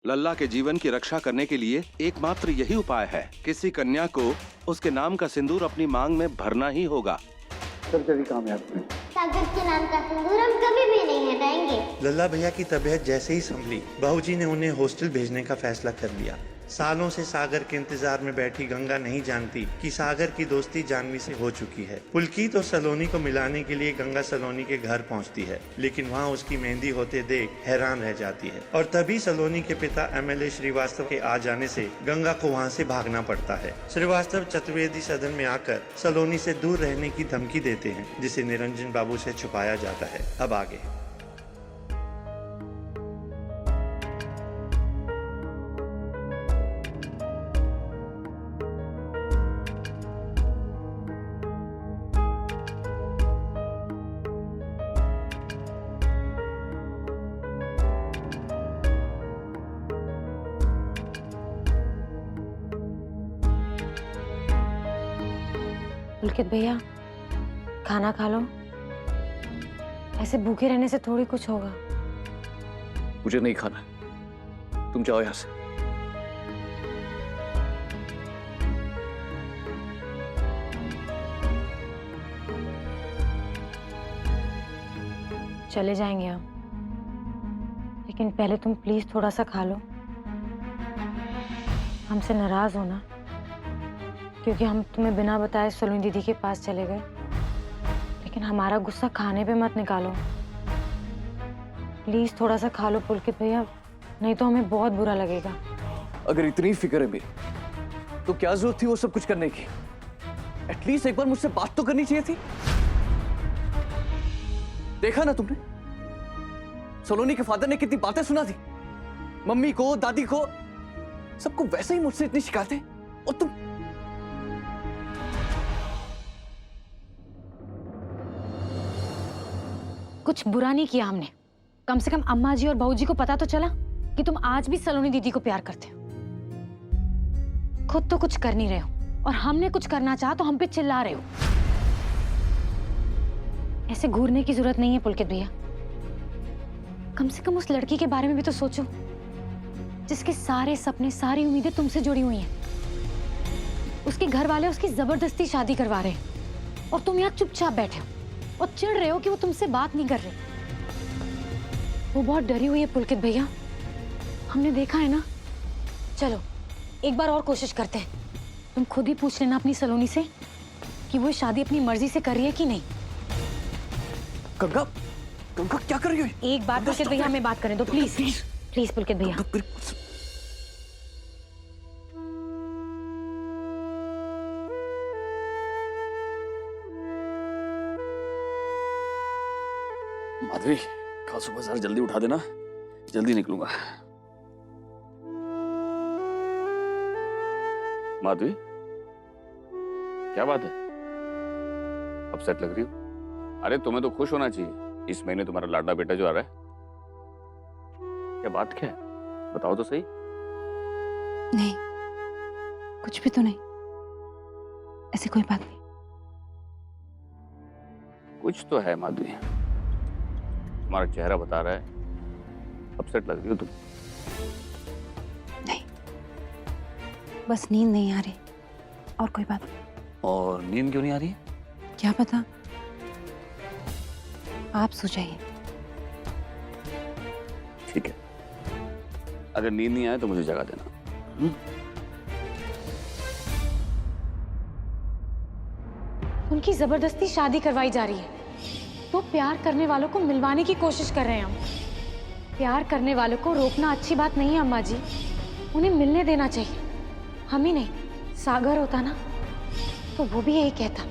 लल्ला के जीवन की रक्षा करने के लिए एकमात्र यही उपाय है। किसी कन्या को उसके नाम का सिंदूर अपनी मांग में भरना ही होगा। सर्जरी कामयाब हुई। सागर के नाम का सिंदूर हम कभी भी नहीं हटाएंगे। लल्ला भैया की तबीयत जैसे ही संभली, बाबूजी ने उन्हें हॉस्टल भेजने का फैसला कर लिया। सालों से सागर के इंतजार में बैठी गंगा नहीं जानती कि सागर की दोस्ती जानवी से हो चुकी है। पुलकित और सलोनी को मिलाने के लिए गंगा सलोनी के घर पहुंचती है, लेकिन वहां उसकी मेहंदी होते देख हैरान रह जाती है। और तभी सलोनी के पिता MLA श्रीवास्तव के आ जाने से गंगा को वहां से भागना पड़ता है। श्रीवास्तव चतुर्वेदी सदन में आकर सलोनी से दूर रहने की धमकी देते हैं, जिसे निरंजन बाबू से छुपाया जाता है। अब आगे। पुलकित भैया, खाना खा लो। ऐसे भूखे रहने से थोड़ी कुछ होगा। मुझे नहीं खाना, तुम जाओ यहां से। चले जाएंगे हम, लेकिन पहले तुम प्लीज थोड़ा सा खा लो। हमसे नाराज हो ना, क्योंकि हम तुम्हें बिना बताए सलोनी दीदी के पास चले गए। लेकिन हमारा गुस्सा खाने पे मत निकालो। प्लीज थोड़ा सा खा लो पुलकित भैया, नहीं तो हमें बहुत बुरा लगेगा। अगर इतनी फिक्र है मेरी, तो क्या जरूरत थी वो सब कुछ करने की? एटलीस्ट एक बार मुझसे बात तो करनी चाहिए थी। देखा ना तुमने, सलोनी के फादर ने कितनी बातें सुना थी। मम्मी को, दादी को, सबको वैसे ही मुझसे इतनी शिकायतें, और तुम। कुछ बुरा नहीं किया हमने। कम से कम अम्मा जी और बहू जी को पता तो चला कि तुम आज भी सलोनी दीदी को प्यार करते हो। खुद तो कुछ कर नहीं रहे हो, और हमने कुछ करना चाहा तो हम पे चिल्ला रहे हो। ऐसे घूरने की जरूरत नहीं है पुलकित भैया। कम से कम उस लड़की के बारे में भी तो सोचो, जिसके सारे सपने, सारी उम्मीदें तुमसे जुड़ी हुई हैं। उसके घर वाले उसकी जबरदस्ती शादी करवा रहे हैं, और तुम यहाँ चुपचाप बैठे हो और चिढ़ रहे हो कि वो तुमसे बात नहीं कर रहे। वो बहुत डरी हुई है पुलकित भैया, हमने देखा है ना। चलो एक बार और कोशिश करते हैं। तुम खुद ही पूछ लेना अपनी सलोनी से कि वो शादी अपनी मर्जी से कर रही है कि नहीं। गंगा, गंगा क्या कर रही हो? एक बार पुलकित भैया हमें बात करने दो प्लीज। प्लीज पुलकित भैया। माधवी, कल सुबह जरा जल्दी उठा देना, जल्दी निकलूंगा। माधवी, क्या बात है? अपसेट लग रही हो? अरे तुम्हें तो खुश होना चाहिए, इस महीने तुम्हारा लाडला बेटा जो आ रहा है। क्या बात क्या है, बताओ तो सही। नहीं, कुछ भी तो नहीं, ऐसी कोई बात नहीं। कुछ तो है माधवी, तुम्हारा चेहरा बता रहा है, अपसेट लग रही हो तुम। नहीं, बस नींद नहीं आ रही, और कोई बात नहीं। और नींद क्यों नहीं आ रही है? क्या पता, आप सुझाइए। ठीक है, अगर नींद नहीं आए तो मुझे जगा देना। उनकी जबरदस्ती शादी करवाई जा रही है, तो प्यार करने वालों को मिलवाने की कोशिश कर रहे हैं हम। प्यार करने वालों को रोकना अच्छी बात नहीं है अम्मा जी, उन्हें मिलने देना चाहिए। हम ही नहीं, सागर होता ना तो वो भी यही कहता।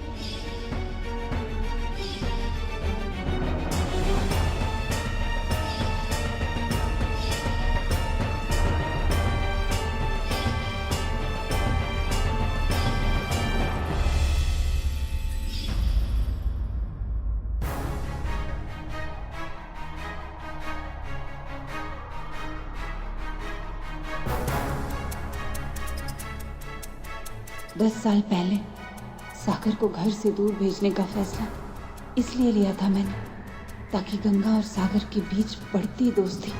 दस साल पहले सागर को घर से दूर भेजने का फैसला इसलिए लिया था मैंने, ताकि गंगा और सागर के बीच बढ़ती दोस्ती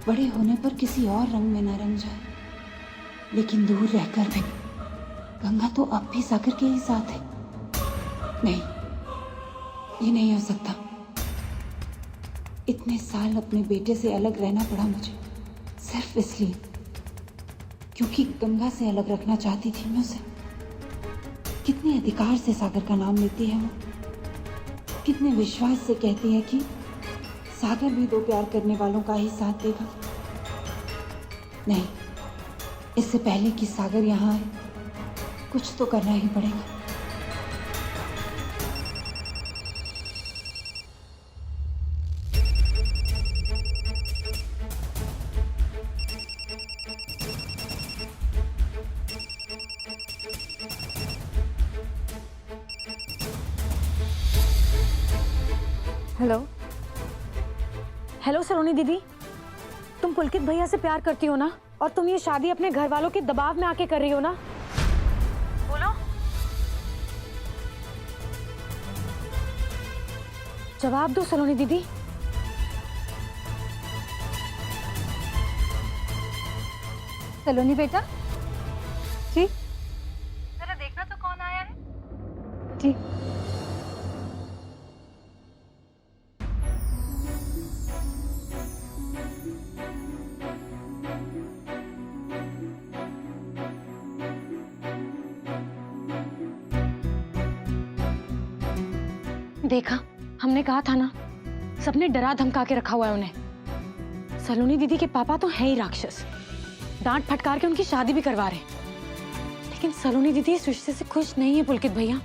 बड़े होने पर किसी और रंग में न रंग जाए, लेकिन दूर रहकर भी गंगा तो अब भी सागर के ही साथ है। नहीं, ये नहीं हो सकता। इतने साल अपने बेटे से अलग रहना पड़ा मुझे, सिर्फ इसलिए क्योंकि गंगा से अलग रखना चाहती थी मैं उसे। कितने अधिकार से सागर का नाम लेती है वो, कितने विश्वास से कहती है कि सागर भी दो प्यार करने वालों का ही साथ देगा। नहीं, इससे पहले कि सागर यहाँ आए, कुछ तो करना ही पड़ेगा। हेलो हेलो सलोनी दीदी, तुम पुलकित भैया से प्यार करती हो ना? और तुम ये शादी अपने घर वालों के दबाव में आके कर रही हो ना? बोलो, जवाब दो सलोनी दीदी। सलोनी बेटा जी, जरा देखना तो कौन आया है। जी देखा, हमने कहा था ना, सबने डरा धमका के रखा हुआ है उन्हें। सलोनी दीदी के पापा तो हैं ही राक्षस, डांट फटकार के उनकी शादी भी करवा रहे हैं। लेकिन सलोनी दीदी इस रिश्ते से खुश नहीं है पुलकित भैया,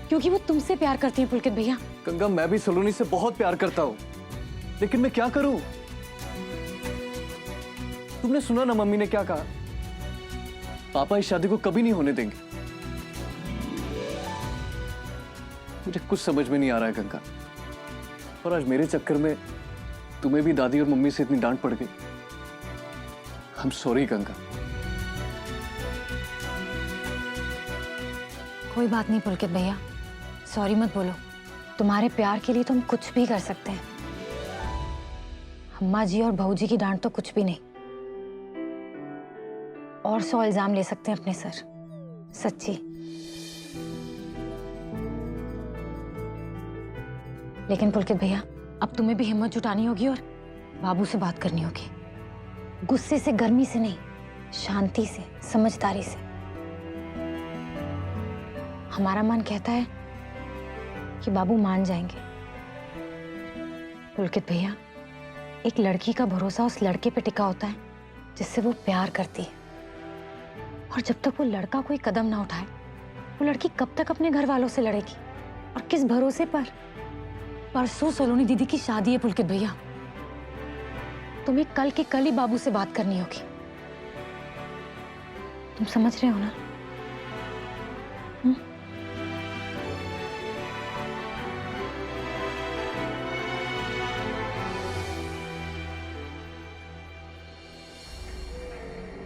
क्योंकि वो तुमसे प्यार करती है पुलकित भैया। गंगा, मैं भी सलोनी से बहुत प्यार करता हूँ, लेकिन मैं क्या करूँ? तुमने सुना ना मम्मी ने क्या कहा? पापा इस शादी को कभी नहीं होने देंगे। मुझे कुछ समझ में नहीं आ रहा है गंगा, और आज मेरे चक्कर में तुम्हें भी दादी और मम्मी से इतनी डांट पड़ गई। I am sorry Ganga. कोई बात नहीं पुलकित भैया, सॉरी मत बोलो। तुम्हारे प्यार के लिए तुम कुछ भी कर सकते हैं। अम्मा जी और बहू जी की डांट तो कुछ भी नहीं, और 100 इल्जाम ले सकते हैं अपने सर। सच्ची। लेकिन पुलकित भैया, अब तुम्हें भी हिम्मत जुटानी होगी और बाबू से बात करनी होगी। गुस्से से, गर्मी से नहीं, शांति से, समझदारी से। हमारा मन कहता है कि बाबू मान जाएंगे। पुलकित भैया, एक लड़की का भरोसा उस लड़के पे टिका होता है जिससे वो प्यार करती है, और जब तक वो लड़का कोई कदम ना उठाए, वो लड़की कब तक अपने घर वालों से लड़ेगी? और किस भरोसे पर? परसों सलोनी दीदी की शादी है पुलकित भैया, तुम्हें कल के कल ही बाबू से बात करनी होगी। तुम समझ रहे हो ना?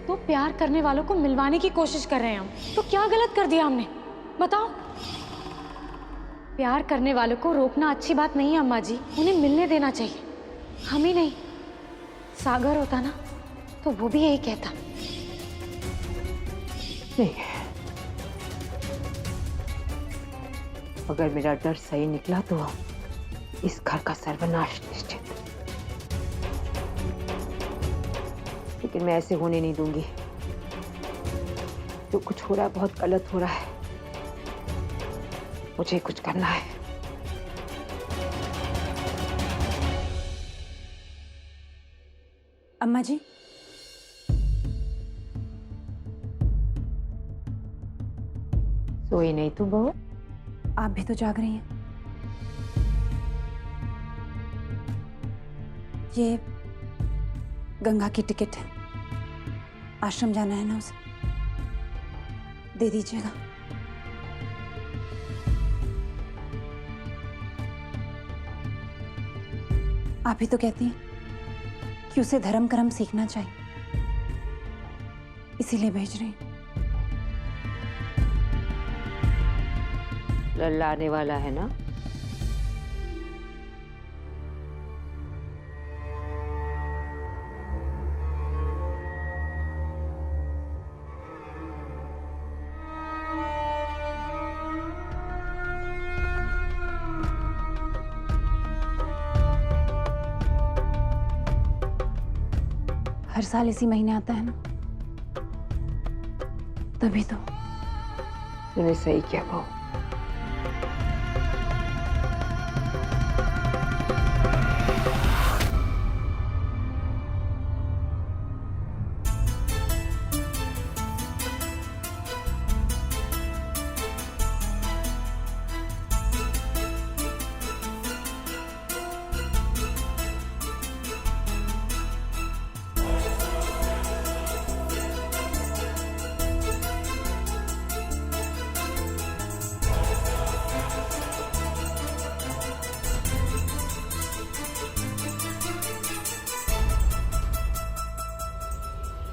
तो प्यार करने वालों को मिलवाने की कोशिश कर रहे हैं हम, तो क्या गलत कर दिया हमने? बताओ। प्यार करने वालों को रोकना अच्छी बात नहीं है अम्मा जी, उन्हें मिलने देना चाहिए। हम ही नहीं, सागर होता ना तो वो भी यही कहता। नहीं, अगर मेरा डर सही निकला तो इस घर का सर्वनाश निश्चित। लेकिन मैं ऐसे होने नहीं दूंगी। जो कुछ हो रहा है बहुत गलत हो रहा है, मुझे कुछ करना है। अम्मा जी, सोई नहीं तू बहू? आप भी तो जाग रही हैं। ये गंगा की टिकट है, आश्रम जाना है ना उसे, दे दीजिएगा। आप ही तो कहती हैं कि उसे धर्म कर्म सीखना चाहिए, इसीलिए भेज रही हूं। लल्लाने वाला है ना? हर साल इसी महीने आता है ना, तभी तो। तूने सही किया बहू।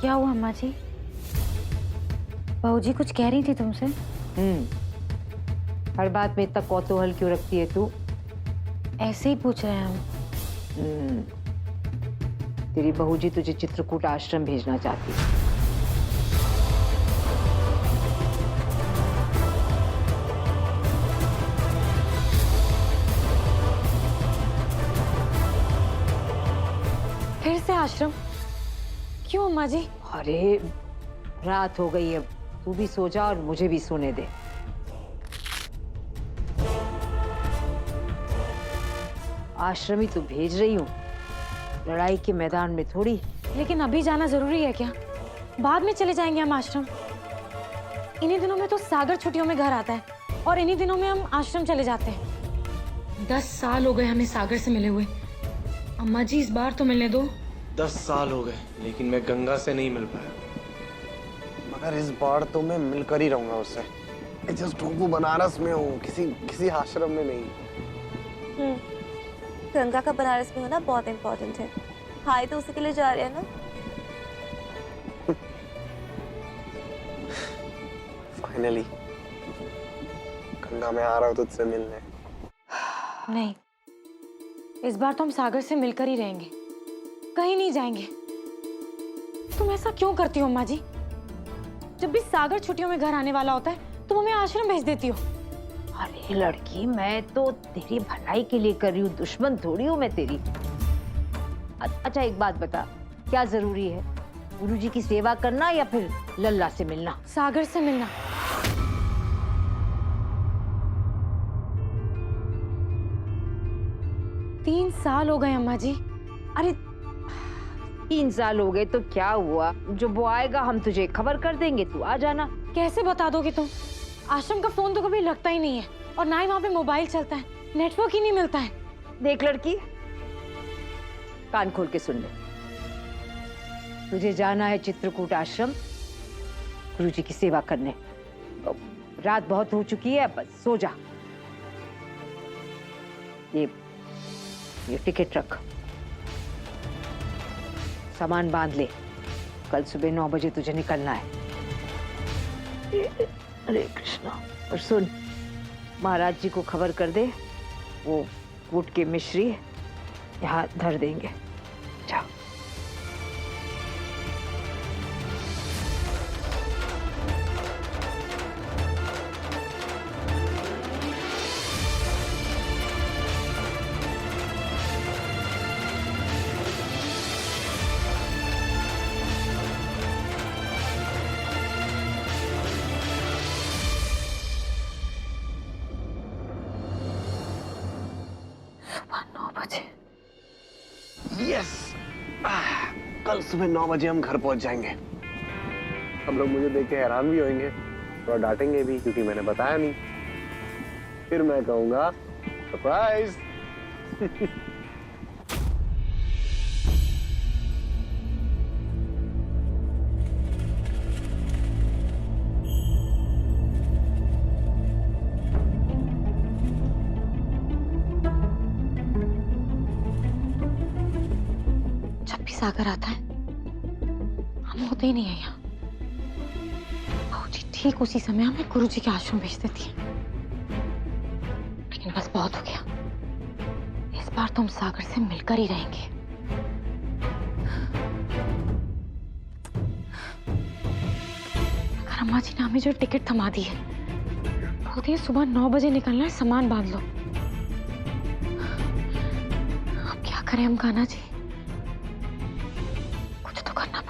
क्या हुआ अम्मा जी? बहू जी कुछ कह रही थी तुमसे? हर बात में इतना कौतूहल क्यों रखती है तू? ऐसे ही पूछ रहे हैं हम। तेरी बहू जी तुझे चित्रकूट आश्रम भेजना चाहती है। फिर से आश्रम? क्यों अम्मा जी? अरे रात हो गई, अब तू भी सो जा और मुझे भी सोने दे। आश्रम ही तो भेज रही हूँ, लड़ाई के मैदान में थोड़ी। लेकिन अभी जाना जरूरी है क्या? बाद में चले जाएंगे हम आश्रम। इन्हीं दिनों में तो सागर छुट्टियों में घर आता है और इन्हीं दिनों में हम आश्रम चले जाते हैं। 10 साल हो गए हमें सागर से मिले हुए। अम्मा जी इस बार तो मिलने दो। 10 साल हो गए, लेकिन मैं गंगा से नहीं मिल पाया। मगर इस बार तो मैं मिलकर ही रहूंगा उससे। मैं जस्ट हूँ बनारस में हूँ, किसी आश्रम में नहीं। गंगा का बनारस में होना बहुत इम्पोर्टेंट है। हाय तो उसी के लिए जा रहे हैं ना। फाइनली गंगा में आ रहा हूँ तुझसे मिलने। नहीं, इस बार तो हम सागर से मिलकर ही रहेंगे, कहीं नहीं जाएंगे। तुम ऐसा क्यों करती हो अम्मा जी? जब भी सागर छुट्टियों में घर आने वाला होता है तुम हमें आश्रम भेज देती हो। अरे लड़की, मैं तो तेरी भलाई के लिए कर रही हूँ, दुश्मन थोड़ी हूँ मैं तेरी। अच्छा एक बात बता, क्या जरूरी है? गुरुजी की सेवा करना या फिर लल्ला से मिलना? सागर से मिलना। तीन साल हो गए अम्मा जी। अरे 3 साल हो गए तो क्या हुआ? जो वो आएगा हम तुझे खबर कर देंगे, तू आ जाना। कैसे बता दोगे तुम? आश्रम का फोन तो कभी लगता ही नहीं है और ना ही वहाँ पे मोबाइल चलता है, नेटवर्क ही नहीं मिलता है। देख लड़की, कान खोल के सुन ले। तुझे जाना है चित्रकूट आश्रम गुरुजी की सेवा करने। रात बहुत हो चुकी है, बस सो जा। ये टिकट रख, सामान बांध ले, कल सुबह 9 बजे तुझे निकलना है। हरे कृष्णा। और सुन, महाराज जी को खबर कर दे, वो कूट के मिश्री यहाँ धर देंगे। जाओ। यस, कल सुबह 9 बजे हम घर पहुंच जाएंगे। हम लोग मुझे देख के हैरान भी होंगे, थोड़ा डांटेंगे भी क्योंकि मैंने बताया नहीं। फिर मैं कहूंगा सरप्राइज। सागर आता है हम होते ही नहीं है यहाँ। जी ठीक उसी समय हमें गुरुजी के आश्रम भेज देती है। लेकिन बस बहुत हो गया, इस बार तो हम सागर से मिलकर ही रहेंगे। अगर अम्मा जी ने हमें जो टिकट थमा दी है, बोलती है सुबह 9 बजे निकलना है, सामान बांध लो। अब क्या करें हम कान्हा जी? करना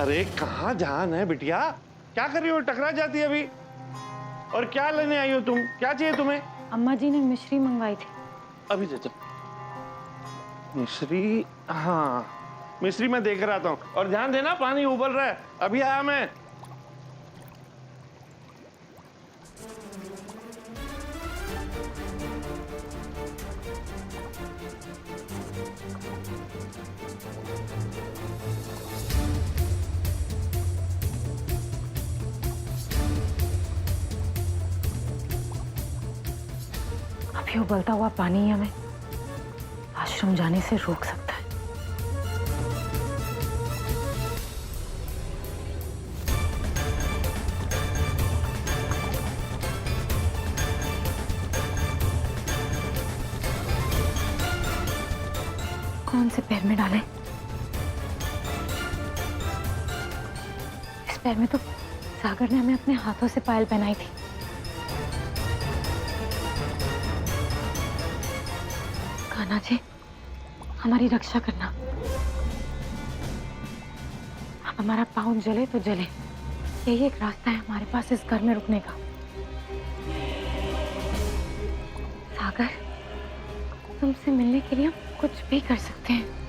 अरे कहाँ जान है बिटिया? क्या कर रही हो? टकरा जाती है अभी। और क्या लेने आई हो तुम? क्या चाहिए तुम्हें? अम्मा जी ने मिश्री मंगवाई थी। अभी दे चल। मिश्री? हाँ, मिश्री मैं देख रहा था। और ध्यान देना, पानी उबल रहा है। अभी आया मैं। अभी उबलता हुआ पानी हमें आश्रम जाने से रोक सकता है। कौन से पैर में डालें? इस पैर में तो सागर ने हमें अपने हाथों से पायल पहनाई थी। कान्हा जी, हमारी रक्षा करना। अब हमारा पाँव जले तो जले, यही एक रास्ता है हमारे पास इस घर में रुकने का। सागर, तुमसे मिलने के लिए हम कुछ भी कर सकते हैं।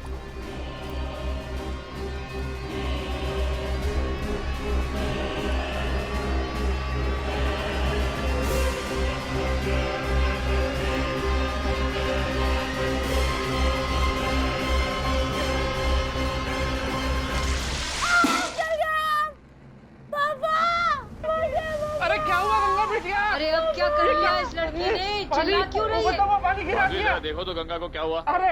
अरे अब क्या कर लिया इस लड़की ने? चिल्ला क्यों रही है? पानी गिरा दिया। देखो तो गंगा को क्या हुआ। अरे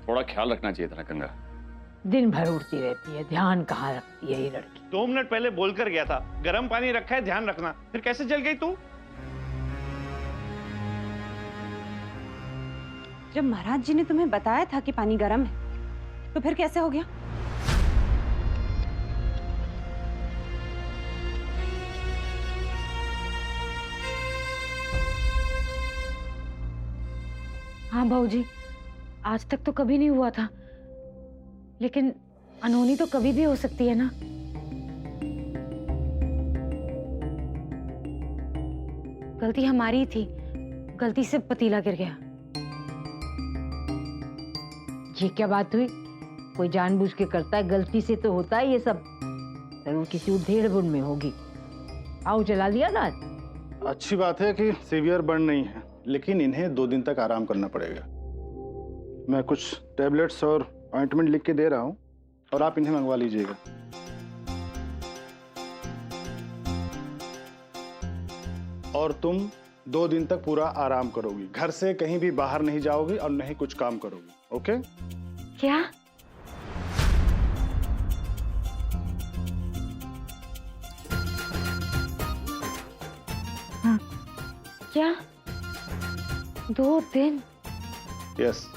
थोड़ा ख्याल रखना चाहिए था ना गंगा। दिन भर उड़ती रहती है, ध्यान कहाँ रखती है ये लड़की। 2 मिनट पहले बोलकर गया था, गर्म पानी रखा है, ध्यान रखना। फिर कैसे जल गई तू? जब महाराज जी ने तुम्हें बताया था कि पानी गर्म है, तो फिर कैसे हो गया? हाँ भाऊजी, आज तक तो कभी नहीं हुआ था, लेकिन अनहोनी तो कभी भी हो सकती है ना। गलती हमारी थी, गलती से पतीला गिर गया। ये क्या बात हुई? कोई जानबूझ के करता है? गलती से तो होता है ये सब। जरूर किसी उधेड़-बुन में होगी। आओ चला लिया ना। अच्छी बात है कि सीवियर बर्न नहीं है, लेकिन इन्हें 2 दिन तक आराम करना पड़ेगा। मैं कुछ टैबलेट्स और ऑइंटमेंट लिख के दे रहा हूँ और आप इन्हें मंगवा लीजिएगा। और तुम 2 दिन तक पूरा आराम करोगी, घर से कहीं भी बाहर नहीं जाओगी और नहीं कुछ काम करोगी। ओके? क्या? हाँ, क्या 2 दिन? यस।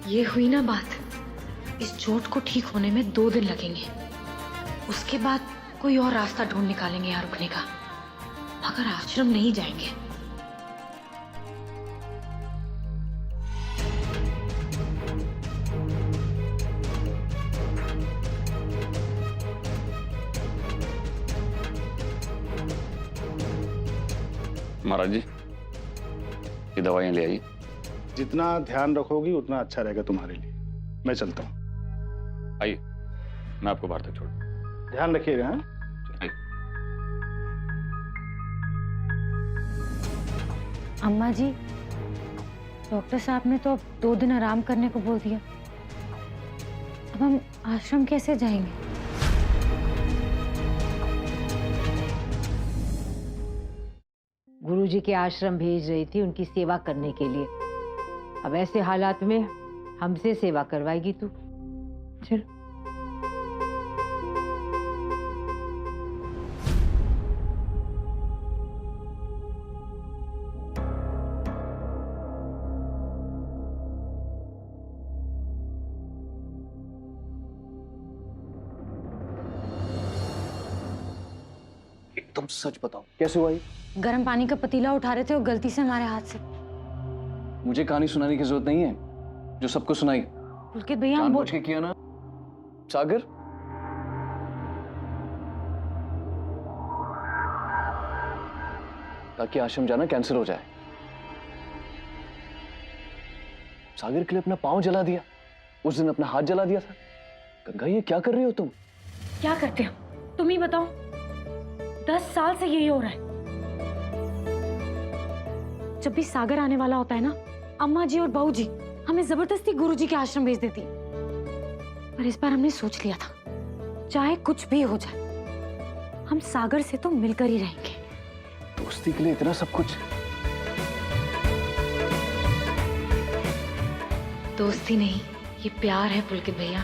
ये हुई ना बात। इस चोट को ठीक होने में 2 दिन लगेंगे। उसके बाद कोई और रास्ता ढूंढ निकालेंगे यहाँ रुकने का, मगर आश्रम नहीं जाएंगे। महाराज जी, ये दवाइयां ले आइए। जितना ध्यान रखोगी उतना अच्छा रहेगा तुम्हारे लिए। मैं चलता हूँ। आइए, मैं आपको बाहर तक छोड़। ध्यान रखिएगा। हाँ? अम्मा जी, डॉक्टर साहब ने तो अब 2 दिन आराम करने को बोल दिया। अब हम आश्रम कैसे जाएंगे? गुरुजी के आश्रम भेज रही थी उनकी सेवा करने के लिए। अब ऐसे हालात में हमसे सेवा करवाएगी तू? चल। सच बताओ, कैसे हुआ ये? गर्म पानी का पतीला उठा रहे थे और गलती से हमारे हाथ से। मुझे कहानी सुनाने की जरूरत नहीं है, जो सबको सुनाई पुलकित भैया हम जानबूझ के किया ना। सागर, ताकि आश्रम जाना कैंसिल हो जाए। सागर के लिए अपना पांव जला दिया, उस दिन अपना हाथ जला दिया था। गंगा, ये क्या कर रही हो तुम? क्या करते हो तुम ही बताओ। 10 साल से यही हो रहा है। जब भी सागर आने वाला होता है ना, अम्मा जी और बहू जी हमें जबरदस्ती गुरुजी के आश्रम भेज देती। पर इस बार हमने सोच लिया था, चाहे कुछ भी हो जाए, हम सागर से तो मिलकर ही रहेंगे। दोस्ती के लिए इतना सब कुछ? दोस्ती नहीं, ये प्यार है पुलकित भैया।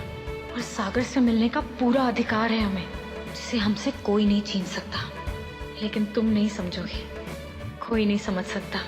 और सागर से मिलने का पूरा अधिकार है हमें, जिसे हमसे कोई नहीं छीन सकता। लेकिन तुम नहीं समझोगे, कोई नहीं समझ सकता।